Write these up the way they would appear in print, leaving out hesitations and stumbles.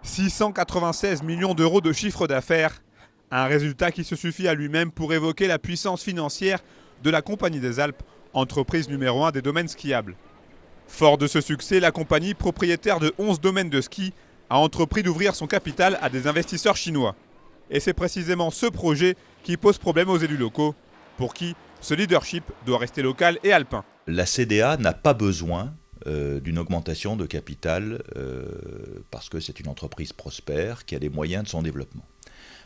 696 millions d'euros de chiffre d'affaires, un résultat qui se suffit à lui-même pour évoquer la puissance financière de la Compagnie des Alpes, entreprise numéro 1 des domaines skiables. Fort de ce succès, la compagnie, propriétaire de 11 domaines de ski, a entrepris d'ouvrir son capital à des investisseurs chinois. Et c'est précisément ce projet qui pose problème aux élus locaux, pour qui ce leadership doit rester local et alpin. La CDA n'a pas besoin d'une augmentation de capital parce que c'est une entreprise prospère qui a les moyens de son développement.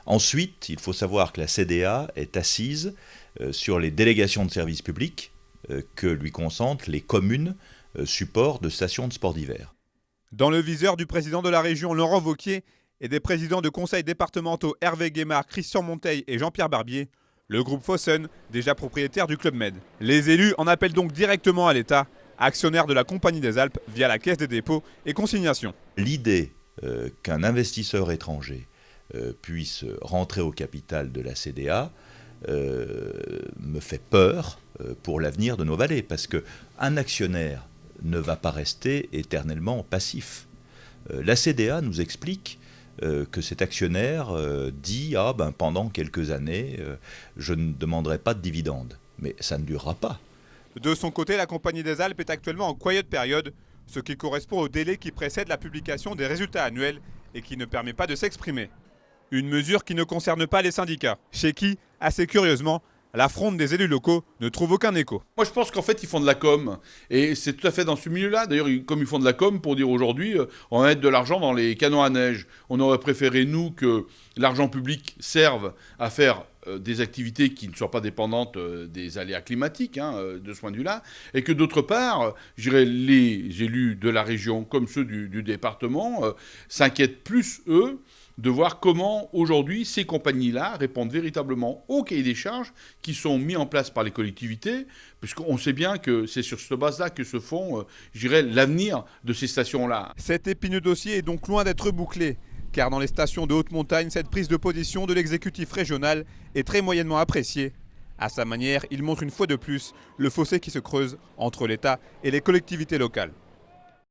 Ensuite, il faut savoir que la CDA est assise sur les délégations de services publics que lui consentent les communes supports de stations de sport d'hiver. Dans le viseur du président de la région Laurent Wauquiez et des présidents de conseils départementaux Hervé Guémard, Christian Monteil et Jean-Pierre Barbier, le groupe Fossen, déjà propriétaire du Club Med. Les élus en appellent donc directement à l'État, actionnaire de la Compagnie des Alpes via la Caisse des dépôts et consignations. L'idée qu'un investisseur étranger puisse rentrer au capital de la CDA me fait peur pour l'avenir de nos vallées, parce qu'un actionnaire ne va pas rester éternellement passif. La CDA nous explique que cet actionnaire dit « pendant quelques années, je ne demanderai pas de dividendes ». Mais ça ne durera pas. De son côté, la Compagnie des Alpes est actuellement en quiet période, ce qui correspond au délai qui précède la publication des résultats annuels et qui ne permet pas de s'exprimer. Une mesure qui ne concerne pas les syndicats, chez qui, assez curieusement, la fronde des élus locaux ne trouve aucun écho. Moi, je pense qu'en fait, ils font de la com. Et c'est tout à fait dans ce milieu-là. D'ailleurs, comme ils font de la com pour dire aujourd'hui, on va mettre de l'argent dans les canons à neige. On aurait préféré, nous, que l'argent public serve à faire des activités qui ne soient pas dépendantes des aléas climatiques, de ce point de vue-là. Et que d'autre part, je dirais, les élus de la région, comme ceux du département, s'inquiètent plus, eux, de voir comment, aujourd'hui, ces compagnies-là répondent véritablement aux cahiers des charges qui sont mis en place par les collectivités, puisqu'on sait bien que c'est sur cette base-là que se font, je dirais, l'avenir de ces stations-là. Cet épineux dossier est donc loin d'être bouclé, car dans les stations de haute montagne, cette prise de position de l'exécutif régional est très moyennement appréciée. À sa manière, il montre une fois de plus le fossé qui se creuse entre l'État et les collectivités locales.